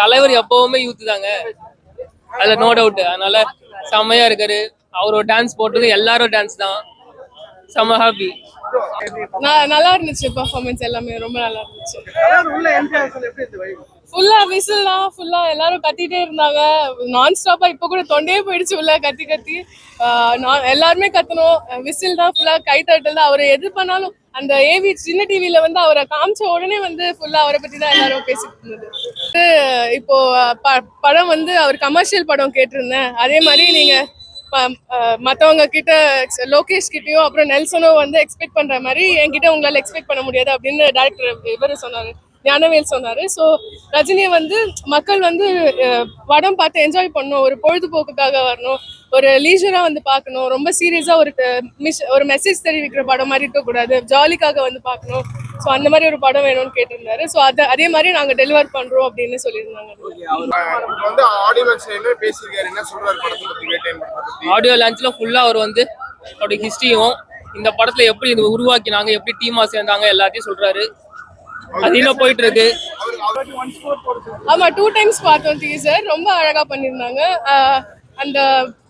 தலைவர் எப்பவுமே யூத் தாங்க, அதுல நோ டவுட். அதனால செம்மையா இருக்காரு. அவரோட டான்ஸ் போட்டது எல்லாரும் டான்ஸ் தான். செம்ம ஹாப்பி. நல்லா இருந்துச்சு பெர்ஃபார்மன்ஸ், எல்லாமே ரொம்ப நல்லா இருந்துச்சு. ஃபுல்லா விசில் தான், ஃபுல்லா எல்லாரும் கத்திட்டே இருந்தாங்க நான் ஸ்டாப்பா. இப்போ கூட தொண்டையே போயிடுச்சு உள்ள கத்தி கத்தி. எல்லாருமே கத்தணும், விசில் தான், ஃபுல்லா கை தட்டல் தான். அவர் எது பண்ணாலும் அந்த ஏவி சின்ன டிவில வந்து அவரை காமிச்ச உடனே வந்து ஃபுல்லா அவரை பத்தி தான் எல்லாரும் பேசிட்டு இருந்தது. இப்போ படம் வந்து அவர் கமர்ஷியல் படம் கேட்டிருந்தேன். அதே மாதிரி நீங்க மற்றவங்க கிட்ட லோகேஷ் கிட்டயும் அப்புறம் நெல்சனும் வந்து எக்ஸ்பெக்ட் பண்ற மாதிரி என்கிட்ட உங்களால எக்ஸ்பெக்ட் பண்ண முடியாது அப்படின்னு டைரக்டர் இவர் சொன்னாரு, ஞானவேல் சொன்னாரு. ஸோ ரஜினியை வந்து மக்கள் வந்து படம் பார்த்து என்ஜாய் பண்ணணும், ஒரு பொழுதுபோக்குக்காக வரணும், ஒரு லீஜரா வந்து பார்க்கணும், ரொம்ப சீரியஸா ஒரு மெசேஜ் தெரிவிக்கிற படம் மாதிரி இருக்கக்கூடாது, ஜாலிக்காக வந்து பார்க்கணும். ஸோ அந்த மாதிரி ஒரு படம் வேணும்னு கேட்டிருந்தாரு. ஸோ அதே மாதிரி நாங்கள் டெலிவர் பண்றோம் அப்படின்னு சொல்லியிருந்தாங்க. ஆடியோ லான்ச்ல ஃபுல்லா அவர் வந்து அவருடைய ஹிஸ்டரியும் இந்த படத்துல எப்படி இது உருவாக்கினாங்க, எப்படி டீமா சேர்ந்தாங்க எல்லாத்தையும் சொல்றாரு. அது இன்னும் போயிட்டு இருக்கு. ஆமா, 2 times பார்த்தோம் டீசர். ரொம்ப அழகா பண்ணிருந்தாங்க. அந்த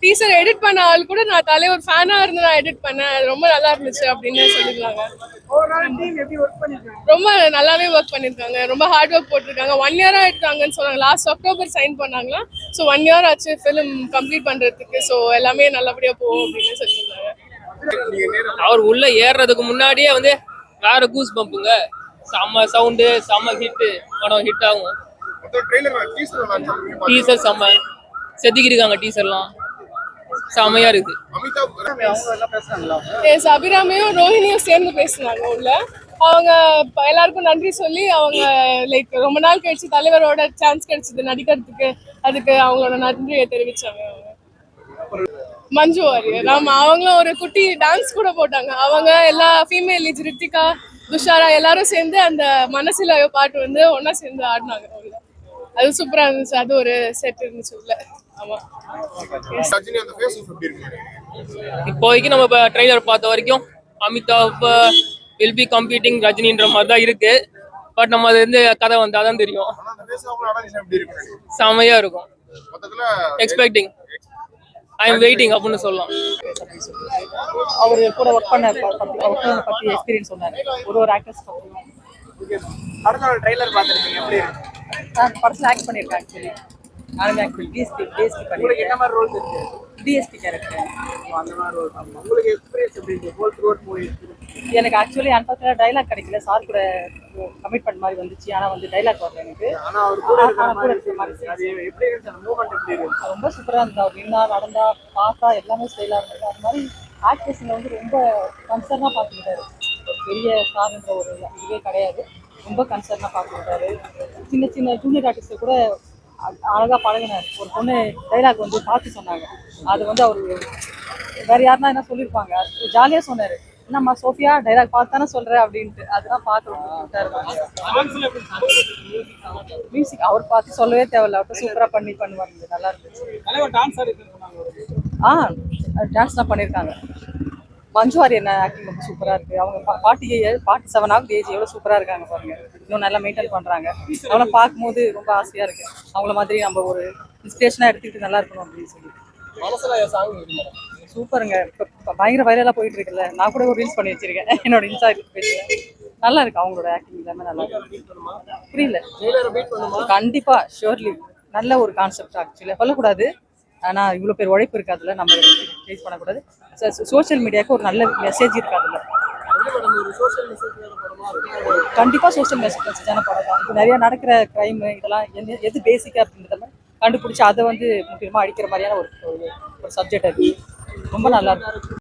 டீசர் எடிட் பண்ண ஆள் கூட நான் தலைவர் ஃபேனா இருந்து நான் எடிட் பண்ணேன், ரொம்ப நல்லா இருந்துச்சு அப்படின்னு சொல்லிருந்தாங்க. ரொம்ப நல்லாவே ஒர்க் பண்ணிருக்காங்க, ரொம்ப ஹார்ட் ஒர்க் போட்டிருக்காங்க. 1 year எடுத்தாங்கன்னு சொன்னாங்க. லாஸ்ட் அக்டோபர் சைன் பண்ணாங்களா. ஸோ 1 year ஆச்சு ஃபிலிம் கம்ப்ளீட் பண்றதுக்கு. ஸோ எல்லாமே நல்லபடியா போகும் அப்படின்னு சொல்லியிருந்தாங்க. அவர் உள்ள ஏறுறதுக்கு முன்னாடியே வந்து வேற கூஸ் பம்புங்க, செம்ம சவுண்டு, செம்ம ஹிட், படம் ஹிட் ஆகும். டீசர் செம்ம செதுக்கிருக்காங்க, டீசர்லாம் செம்மையா இருக்கு. அபிராமியும் ரோஹிணியும் சேர்ந்து பேசினாங்க உள்ள. அவங்க எல்லாருக்கும் நன்றி சொல்லி அவங்க லைக் ரொம்ப நாள் கழிச்சு தலைவரோட சான்ஸ் கிடைச்சது நடிக்கிறதுக்கு, அதுக்கு அவங்களோட நன்றியை தெரிவிச்சாங்க. மஞ்சு வாரியர், ஆமா, அவங்களும் ஒரு குட்டி டான்ஸ் கூட போட்டாங்க. அவங்க எல்லா ஃபீமேல் லீட் ரித்திகா, துஷாரா எல்லாரும் சேர்ந்து அந்த மனசுல பாட்டு வந்து ஒன்னா சேர்ந்து ஆடினாங்க. அது சூப்பரா இருந்துச்சு. அது ஒரு செட் இருந்துச்சு உள்ள. ஆமா, இப்போதைக்கு நம்ம ட்ரெய்லர் பார்த்த வரைக்கும் அமிதாப் வில் பி கம்பீட்டிங் ரஜினின்ற மாதிரி தான் இருக்கு. பட் நம்ம அது வந்து கதை வந்தாதான் தெரியும். செமையா இருக்கும். எக்ஸ்பெக்டிங், ஐ எம் வெயிட்டிங் அப்படின்னு சொல்லலாம். அவர் கூட ஒர்க் பண்ண பத்தி எக்ஸ்பீரியன்ஸ் சொன்னாரு. ஒரு ஆக்டர்ஸ் படத்தோட ட்ரெய்லர் பார்த்துருக்கீங்க, எப்படி இருக்கு? நான் படத்தில் ஆக்ட் பண்ணியிருக்கேன். ஆக்சுவலி நானுமே ஆக்சுவலி டிஎஸ்பி பண்ணியிருக்கேன். என்ன மாதிரி ரோல் இருக்கு? DSP character. அந்த மாதிரி ரோல். உங்களுக்கு எக்ஸ்பீரியன்ஸ் எப்படி இருக்கு? ஹோல் த்ரூ அவுட் மூவி எனக்கு ஆக்சுவலி அன்பார்ச்சுனேட் டைலாக் கிடைக்கல. சார் கூட கமிட்மெண்ட் மாதிரி வந்துச்சு, ஆனால் வந்து டைலாக் வரல எனக்கு. ஆனால் அவர் கூட இருக்கிற மாதிரி எப்படி இருந்துச்சு? அந்த மூவ்மெண்ட் எப்படி இருந்துச்சு? ரொம்ப சூப்பராக இருந்தது. அவர் நின்னா நடந்தா பார்த்தா எல்லாமே ஸ்டைலாக இருந்தது. அது மாதிரி ஆக்டர்ஸில் வந்து ரொம்ப கன்சர்னாக பார்த்துக்கிட்டாரு. பெரிய ஸ்டார்ன்ற ஒரு இதுவே கிடையாது, ரொம்ப கன்சர்னாக பார்த்துக்கிட்டாரு. சின்ன சின்ன ஜூனியர் ஆர்டிஸ்ட்டை கூட அழகாக பழகினார். ஒரு பொண்ணு டைலாக் வந்து பார்த்து சொன்னாங்க, அது வந்து அவர் வேறு யாருன்னா என்ன சொல்லியிருப்பாங்க, ஜாலியாக சொன்னார். என்னம்மா சோஃபியா டைலாக் பார்த்தானே சொல்கிறேன் அப்படின்ட்டு. அதெல்லாம் பார்க்குறோம். மியூசிக் அவர் பார்த்து சொல்லவே தேவையில்ல, அவர்கிட்ட சூப்பராக பண்ணுவாங்க. நல்லா இருந்துச்சு. டான்ஸ்லாம் பண்ணியிருக்காங்க. மஞ்சு வாரியர் ஆக்டிங் ரொம்ப சூப்பராக இருக்குது. அவங்க 47 ஆகுது ஏஜ், எவ்வளோ சூப்பராக இருக்காங்க பாருங்க. இன்னும் நல்லா மெயின்டைன் பண்ணுறாங்க. அவங்கள பார்க்கும்போது ரொம்ப ஆசையாக இருக்குது. அவங்கள மாதிரி நம்ம ஒரு இன்ஸ்பிரேஷனாக எடுத்துக்கிட்டு நல்லா இருக்கணும் அப்படின்னு சொல்லி. சூப்பருங்க. இப்போ பயங்கர வைரலாக போயிட்டு இருக்குல்ல, நான் கூட ஒரு ரீல்ஸ் பண்ணி வச்சிருக்கேன் என்னோட இன்ஸ்டாகிராம் பேஜில். நல்லா இருக்கு அவங்களோட ஆக்டிங், எல்லாமே நல்லா இருக்கு. புரியல? கண்டிப்பாக ஷியோர்லி நல்ல ஒரு கான்செப்ட். ஆக்சுவலி சொல்லக்கூடாது, ஆனால் இவ்வளோ பேர் உழைப்பு இருக்காதுல்ல, நம்ம ஃபேஸ் பண்ணக்கூடாது. சோஷியல் மீடியாவுக்கு ஒரு நல்ல மெசேஜ் இருக்காதுல்ல. கண்டிப்பாக சோஷியல் மெசேஜான படம் தான். இப்போ நிறையா நடக்கிற க்ரைமு இதெல்லாம் எது பேசிக்காக அப்படின்றத கண்டுபிடிச்சி அதை வந்து முக்கியமாக அடிக்கிற மாதிரியான ஒரு சப்ஜெக்ட் அது. ரொம்ப நல்லா இருக்கும்.